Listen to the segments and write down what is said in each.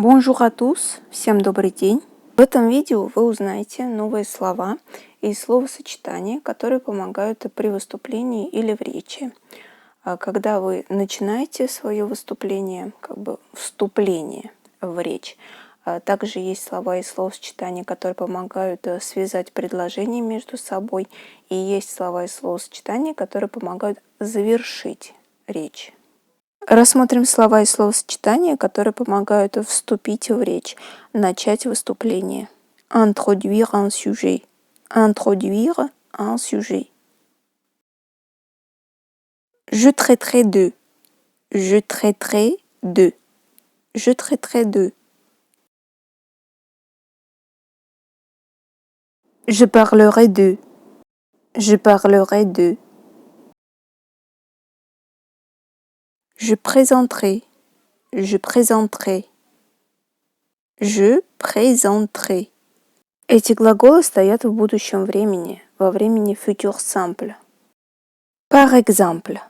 Bonjour à tous, всем добрый день. В этом видео вы узнаете новые слова и словосочетания, которые помогают при выступлении или в речи. Когда вы начинаете свое выступление, вступление в речь, также есть слова и словосочетания, которые помогают связать предложения между собой, и есть слова и словосочетания, которые помогают завершить речь. Рассмотрим слова и словосочетания, которые помогают вступить в речь, начать выступление. Introduire un sujet. Introduire un sujet. Je traiterai d'eux. Je traiterai d'eux. Je traiterai d'eux. Je parlerai d'eux. Je parlerai d'eux. Je présenterai. Je présenterai. Je présenterai. Эти глаголы стоят в будущем времени, во времени futur simple. Par exemple,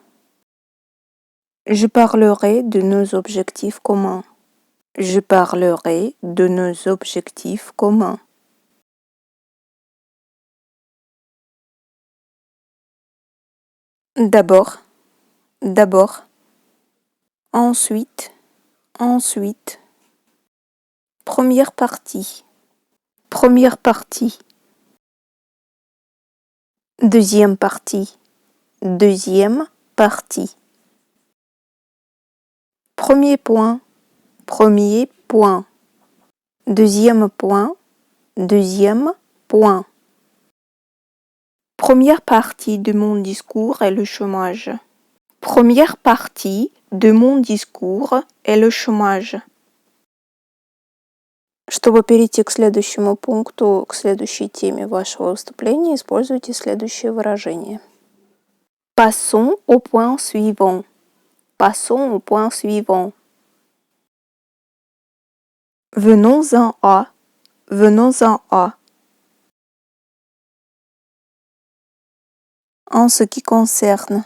je parlerai de nos objectifs communs. Je parlerai de nos objectifs communs. D'abord, d'abord. Ensuite, ensuite. Première partie, première partie. Deuxième partie, deuxième partie. Premier point, premier point. Deuxième point, deuxième point. Première partie de mon discours est le chômage. Première partie de mon discours est le chômage. Чтобы перейти к следующему пункту, к следующей теме вашего выступления, используйте следующее выражение. Passons au point suivant. Passons au point suivant. Venons-en à. Venons-en à. En ce qui concerne.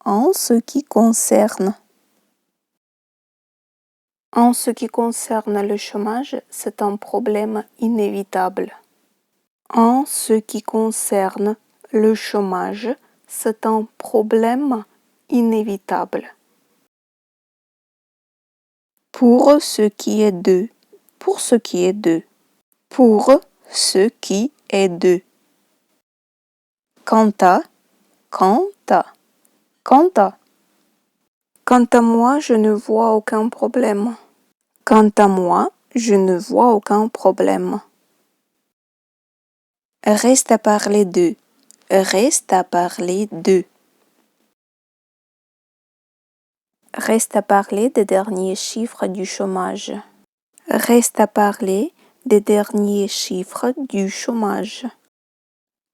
En ce qui concerne. En ce qui concerne le chômage, c'est un problème inévitable. En ce qui concerne le chômage, c'est un problème inévitable. Pour ce qui est d'eux. Pour ce qui est d'eux. Pour ce qui est d'eux. Quant à. Quant à. Quant à. Quant à moi, je ne vois aucun problème. Quant à moi, je ne vois aucun problème. Reste à parler d'eux. Reste à parler d'eux. Reste à parler des derniers chiffres du chômage. Reste à parler des derniers chiffres du chômage.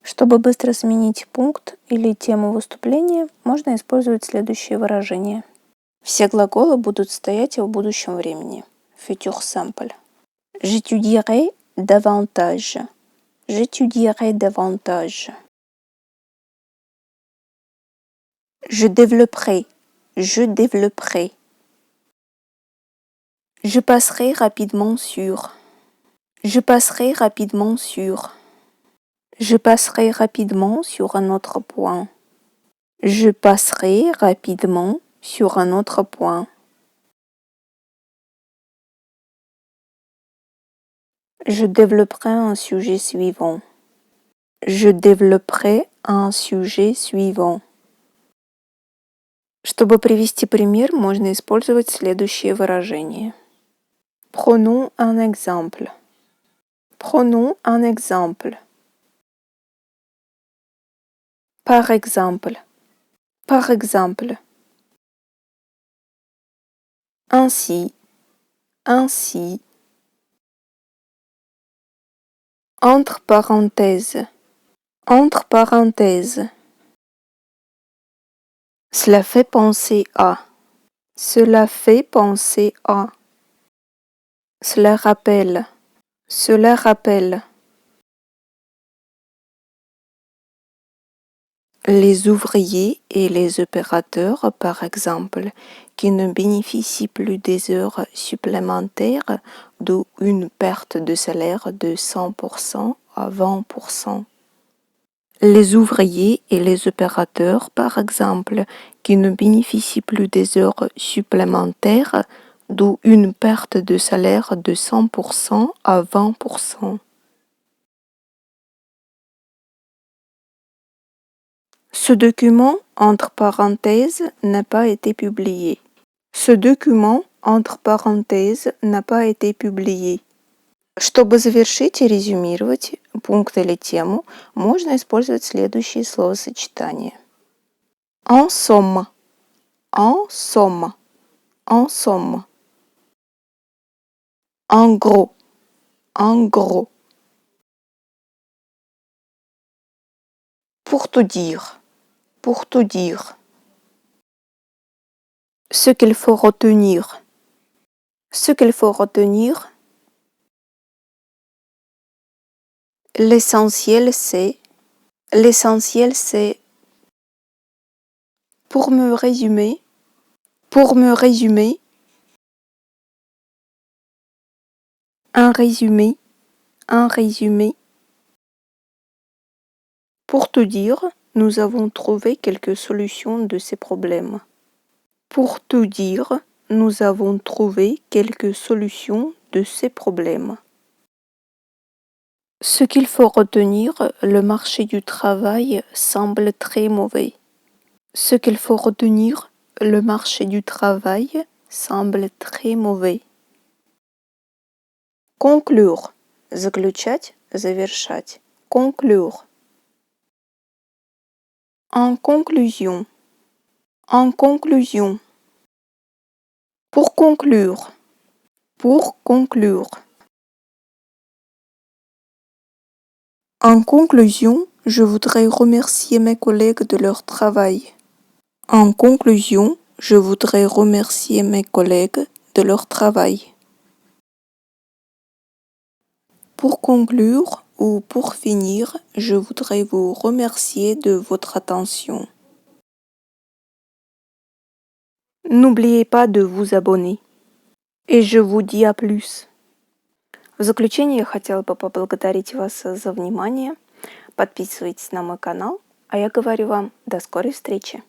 Чтобы быстро сменить пункт или тему выступления, можно использовать следующее выражение. Все глаголы будут стоять в будущем времени. Futur simple. J'étudierai davantage. J'étudierai davantage. Je développerai. Je développerai. Je passerai rapidement sur. Je passerai rapidement sur. Je passerai rapidement sur un autre point. Je passerai rapidement sur un autre point. Je développerai un sujet suivant. Je développerai un sujet suivant. Чтобы привести пример, можно использовать следующее выражение. Prenons un exemple. Prenons un exemple. Par exemple. Par exemple. Ainsi. Ainsi. Entre parenthèses. Entre parenthèses. Cela fait penser à. Cela fait penser à. Cela rappelle. Cela rappelle. Les ouvriers et les opérateurs, par exemple, qui ne bénéficient plus des heures supplémentaires, d'où une perte de salaire de 100% à 20%. Les ouvriers et les opérateurs, par exemple, qui ne bénéficient plus des heures supplémentaires, d'où une perte de salaire de 100% à 20%. Ce document, entre parenthèses, n'a pas été publié. Ce document, entre parenthèses, n'a pas été publié. Чтобы завершить и резюмировать пункт или тему, можно использовать следующие словосочетания. En somme, en somme, en somme. En gros, en gros. Pour tout dire, pour tout dire. Ce qu'il faut retenir. Ce qu'il faut retenir. L'essentiel c'est. L'essentiel c'est. Pour me résumer. Pour me résumer. Un résumé. Un résumé. Pour te dire, nous avons trouvé quelques solutions de ces problèmes. Pour te dire, nous avons trouvé quelques solutions de ces problèmes. Ce qu'il faut retenir, le marché du travail semble très mauvais. Ce qu'il faut retenir, le marché du travail semble très mauvais. Conclure. Заключать, завершать. Conclure. En conclusion. En conclusion. Pour conclure. Pour conclure. En conclusion, je voudrais remercier mes collègues de leur travail. En conclusion, je voudrais remercier mes collègues de leur travail. Pour conclure ou pour finir, je voudrais vous remercier de votre attention. N'oubliez pas de vous abonner. Et je vous dis à plus. В заключение я хотела бы поблагодарить вас за внимание. Подписывайтесь на мой канал, а я говорю вам до скорой встречи.